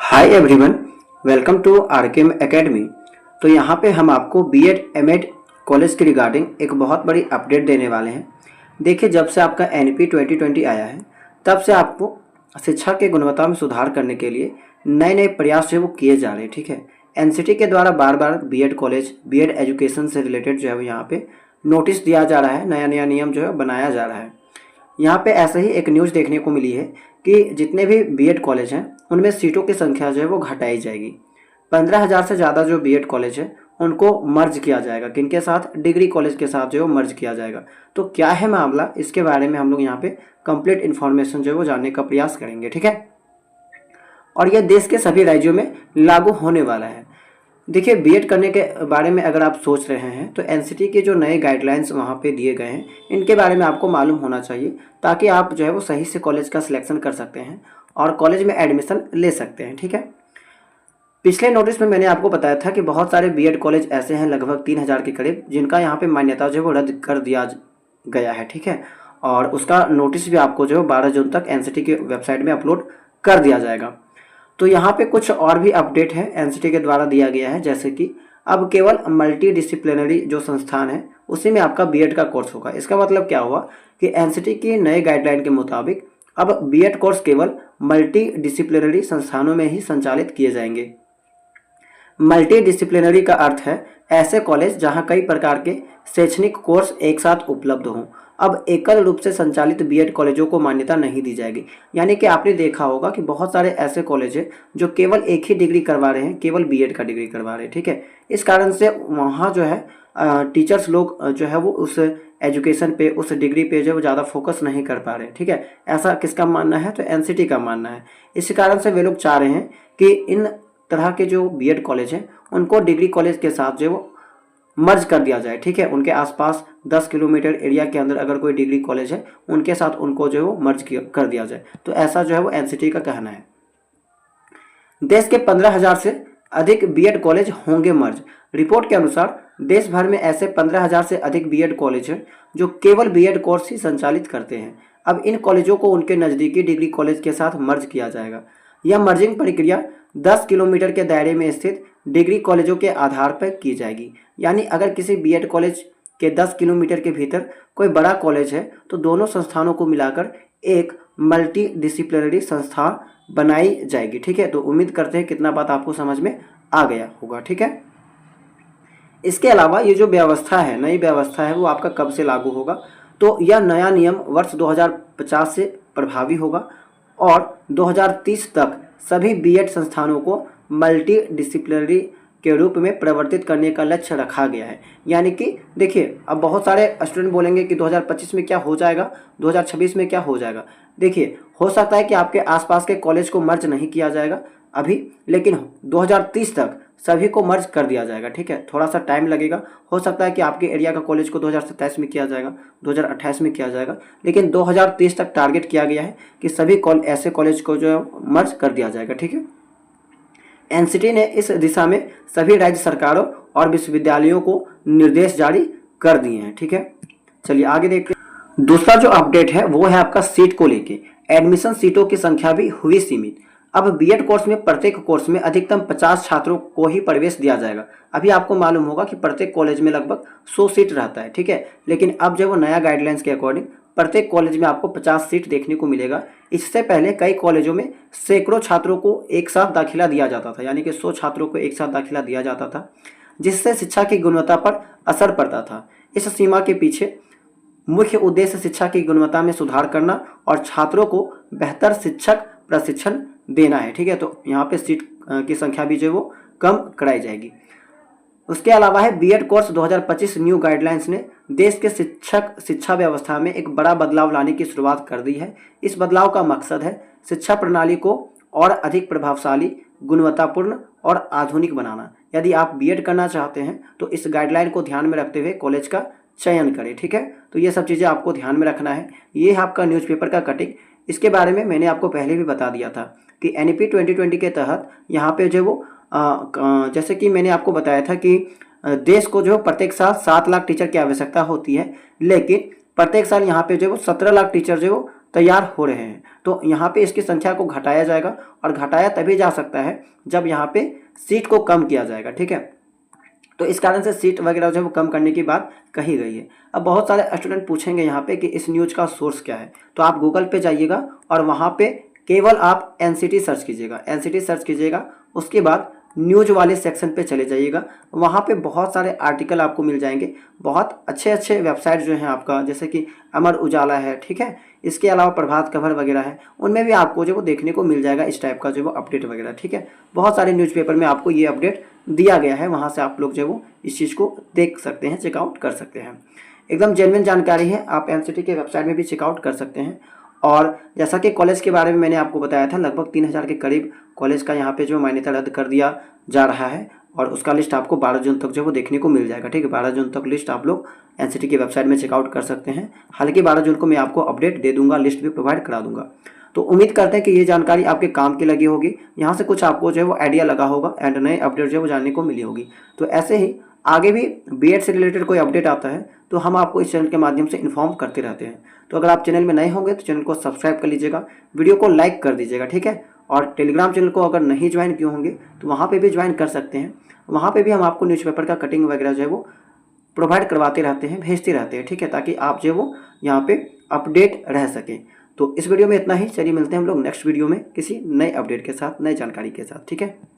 Hi everyone, welcome to RKM academy. तो यहाँ पे हम आपको बीएड एमएड कॉलेज के रिगार्डिंग एक बहुत बड़ी अपडेट देने वाले हैं। देखिए, जब से आपका एनईपी 2020 आया है तब से आपको शिक्षा की गुणवत्ता में सुधार करने के लिए नए नए प्रयास जो है वो किए जा रहे हैं। ठीक है, एनसीटी के द्वारा बार बार बीएड कॉलेज बीएड एजुकेशन से रिलेटेड जो है वो यहाँ पे नोटिस दिया जा रहा है, नया नया नियम जो है बनाया जा रहा है। यहाँ पे ऐसे ही एक न्यूज़ देखने को मिली है कि जितने भी बीएड कॉलेज हैं उनमें सीटों की संख्या जो है वो घटाई जाएगी। 15,000 से ज़्यादा जो बीएड कॉलेज है उनको मर्ज किया जाएगा, किनके साथ? डिग्री कॉलेज के साथ जो है मर्ज किया जाएगा। तो क्या है मामला, इसके बारे में हम लोग यहाँ पे कंप्लीट इन्फॉर्मेशन जो है वो जानने का प्रयास करेंगे। ठीक है, और यह देश के सभी राज्यों में लागू होने वाला है। देखिए, बीएड करने के बारे में अगर आप सोच रहे हैं तो एनसीटी के जो नए गाइडलाइंस वहाँ पे दिए गए हैं इनके बारे में आपको मालूम होना चाहिए, ताकि आप जो है वो सही से कॉलेज का सिलेक्शन कर सकते हैं और कॉलेज में एडमिशन ले सकते हैं। ठीक है, पिछले नोटिस में मैंने आपको बताया था कि बहुत सारे बीएड कॉलेज ऐसे हैं, लगभग 3,000 के करीब, जिनका यहाँ पे मान्यता जो है वो रद्द कर दिया गया है। ठीक है, और उसका नोटिस भी आपको जो है 12 जून तक एनसीटी की वेबसाइट में अपलोड कर दिया जाएगा। तो यहाँ पे कुछ और भी अपडेट है एनसीटी के द्वारा दिया गया है, जैसे कि अब केवल मल्टी डिसिप्लिनरी जो संस्थान है उसी में आपका बीएड का कोर्स होगा। इसका मतलब क्या हुआ कि एनसीटी की नए गाइडलाइन के मुताबिक अब बीएड कोर्स केवल मल्टी डिसिप्लिनरी संस्थानों में ही संचालित किए जाएंगे। मल्टी डिसिप्लिनरी का अर्थ है ऐसे कॉलेज जहां कई प्रकार के शैक्षणिक कोर्स एक साथ उपलब्ध हों। अब एकल रूप से संचालित बीएड कॉलेजों को मान्यता नहीं दी जाएगी। यानी कि आपने देखा होगा कि बहुत सारे ऐसे कॉलेज हैं जो केवल एक ही डिग्री करवा रहे हैं, केवल बीएड का डिग्री करवा रहे हैं। ठीक है, इस कारण से वहाँ जो है टीचर्स लोग जो है वो उस एजुकेशन पे, उस डिग्री पे जो है वो ज़्यादा फोकस नहीं कर पा रहे। ठीक है, ऐसा किसका मानना है? तो एनसीटी का मानना है। इस कारण से वे लोग चाह रहे हैं कि इन तरह के जो बीएड कॉलेज हैं उनको डिग्री कॉलेज के साथ जो वो मर्ज कर दिया जाए। ठीक है, उनके आसपास 10 किलोमीटर एरिया के अंदर अगर कोई डिग्री कॉलेज है उनके साथ उनको जो है वो मर्ज कर दिया जाए। तो ऐसा जो है वो एनसीटी का कहना है। देश के 15,000 से अधिक बीएड कॉलेज होंगे मर्ज। रिपोर्ट के अनुसार देश भर में ऐसे 15,000 से अधिक बीएड कॉलेज हैं जो केवल बीएड कोर्स ही संचालित करते हैं। अब इन कॉलेजों को उनके नज़दीकी डिग्री कॉलेज के साथ मर्ज किया जाएगा। यह मर्जिंग प्रक्रिया 10 किलोमीटर के दायरे में स्थित डिग्री कॉलेजों के आधार पर की जाएगी। यानी अगर किसी बीएड कॉलेज के 10 किलोमीटर के भीतर कोई बड़ा कॉलेज है तो दोनों संस्थानों को मिलाकर एक मल्टी डिसिप्लिनरी संस्था बनाई जाएगी। ठीक है, तो उम्मीद करते हैं कितना बात आपको समझ में आ गया होगा। ठीक है, इसके अलावा ये जो व्यवस्था है, नई व्यवस्था है, वो आपका कब से लागू होगा? तो यह नया नियम वर्ष 2050 से प्रभावी होगा और 2030 तक सभी बीएड संस्थानों को मल्टी डिसिप्लिनरी के रूप में परिवर्तित करने का लक्ष्य रखा गया है। यानी कि देखिए, अब बहुत सारे स्टूडेंट बोलेंगे कि 2025 में क्या हो जाएगा, 2026 में क्या हो जाएगा। देखिए, हो सकता है कि आपके आसपास के कॉलेज को मर्ज नहीं किया जाएगा अभी, लेकिन 2030 तक सभी को मर्ज कर दिया जाएगा। ठीक है, थोड़ा सा टाइम लगेगा। हो सकता है कि आपके एरिया का कॉलेज को 2027 में किया जाएगा, 2028 में किया जाएगा, लेकिन 2030 तक टारगेट किया गया है कि सभी ऐसे कॉलेज को जो है मर्ज कर दिया जाएगा। ठीक है, एनसीटी ने इस दिशा में सभी राज्य सरकारों और विश्वविद्यालयों को निर्देश जारी कर दिए हैं। ठीक है, चलिए आगे देखते हैं। दूसरा जो अपडेट है वो है आपका सीट को लेके। एडमिशन सीटों की संख्या भी हुई सीमित। अब बीएड कोर्स में प्रत्येक कोर्स में अधिकतम 50 छात्रों को ही प्रवेश दिया जाएगा। अभी आपको मालूम होगा कि प्रत्येक कॉलेज में लगभग 100 सीट रहता है। ठीक है, लेकिन अब जब वो नया गाइडलाइंस के अकॉर्डिंग प्रत्येक कॉलेज में आपको 50 सीट देखने को मिलेगा। इससे पहले कई कॉलेजों में सैकड़ों छात्रों को एक साथ दाखिला दिया जाता था, यानी कि 100 छात्रों को एक साथ दाखिला दिया जाता था, जिससे शिक्षा की गुणवत्ता पर असर पड़ता था। इस सीमा के पीछे मुख्य उद्देश्य शिक्षा की गुणवत्ता में सुधार करना और छात्रों को बेहतर शिक्षक प्रशिक्षण देना है। ठीक है, तो यहाँ पे सीट की संख्या भी जो है वो कम कराई जाएगी। उसके अलावा है बीएड कोर्स 2025 न्यू गाइडलाइंस ने देश के शिक्षा व्यवस्था में एक बड़ा बदलाव लाने की शुरुआत कर दी है। इस बदलाव का मकसद है शिक्षा प्रणाली को और अधिक प्रभावशाली, गुणवत्तापूर्ण और आधुनिक बनाना। यदि आप बीएड करना चाहते हैं तो इस गाइडलाइन को ध्यान में रखते हुए कॉलेज का चयन करें। ठीक है, तो ये सब चीज़ें आपको ध्यान में रखना है। ये है आपका न्यूज़पेपर का कटिंग। इसके बारे में मैंने आपको पहले भी बता दिया था कि एनईपी 2020 के तहत यहाँ पे जो वो जैसे कि मैंने आपको बताया था कि देश को जो प्रत्येक साल 7 लाख टीचर की आवश्यकता होती है, लेकिन प्रत्येक साल यहाँ पे जो 17 लाख टीचर जो तैयार हो रहे हैं। तो यहाँ पे इसकी संख्या को घटाया जाएगा और घटाया तभी जा सकता है जब यहाँ पे सीट को कम किया जाएगा, ठीक है। तो इस कारण से सीट वगैरह जो है वो कम करने की बात कही गई है। अब बहुत सारे स्टूडेंट पूछेंगे यहाँ पे कि इस न्यूज़ का सोर्स क्या है, तो आप गूगल पे जाइएगा और वहाँ पे केवल आप एनसीटी सर्च कीजिएगा, एनसीटी सर्च कीजिएगा, उसके बाद न्यूज़ वाले सेक्शन पे चले जाइएगा। वहाँ पे बहुत सारे आर्टिकल आपको मिल जाएंगे, बहुत अच्छे अच्छे वेबसाइट जो हैं आपका, जैसे कि अमर उजाला है, ठीक है, इसके अलावा प्रभात खबर वगैरह है, उनमें भी आपको जो वो देखने को मिल जाएगा इस टाइप का जो वो अपडेट वगैरह, ठीक है। बहुत सारे न्यूज़पेपर में आपको ये अपडेट दिया गया है, वहाँ से आप लोग जो है वो इस चीज़ को देख सकते हैं, चेकआउट कर सकते हैं। एकदम जेन्युइन जानकारी है, आप एनसीटी के वेबसाइट में भी चेकआउट कर सकते हैं। और जैसा कि कॉलेज के बारे में मैंने आपको बताया था, लगभग 3000 के करीब कॉलेज का यहाँ पे जो मान्यता रद्द कर दिया जा रहा है और उसका लिस्ट आपको 12 जून तक जो वो देखने को मिल जाएगा, ठीक है। 12 जून तक लिस्ट आप लोग एनसीटी की वेबसाइट में चेकआउट कर सकते हैं। हालांकि 12 जून को मैं आपको अपडेट दे दूंगा, लिस्ट भी प्रोवाइड करा दूंगा। तो उम्मीद करते हैं कि ये जानकारी आपके काम की लगी होगी, यहाँ से कुछ आपको जो है वो आइडिया लगा होगा एंड नए अपडेट जो है वो जानने को मिली होगी। तो ऐसे ही आगे भी बीएड से रिलेटेड कोई अपडेट आता है तो हम आपको इस चैनल के माध्यम से इन्फॉर्म करते रहते हैं। तो अगर आप चैनल में नए होंगे तो चैनल को सब्सक्राइब कर लीजिएगा, वीडियो को लाइक कर दीजिएगा, ठीक है। और टेलीग्राम चैनल को अगर नहीं ज्वाइन किए होंगे तो वहाँ पे भी ज्वाइन कर सकते हैं। वहाँ पे भी हम आपको न्यूज़पेपर का कटिंग वगैरह जो है वो प्रोवाइड करवाते रहते हैं, भेजते रहते हैं, ठीक है, ताकि आप जो है वो यहाँ पे अपडेट रह सकें। तो इस वीडियो में इतना ही, चलिए मिलते हैं हम लोग नेक्स्ट वीडियो में किसी नए अपडेट के साथ, नई जानकारी के साथ, ठीक है।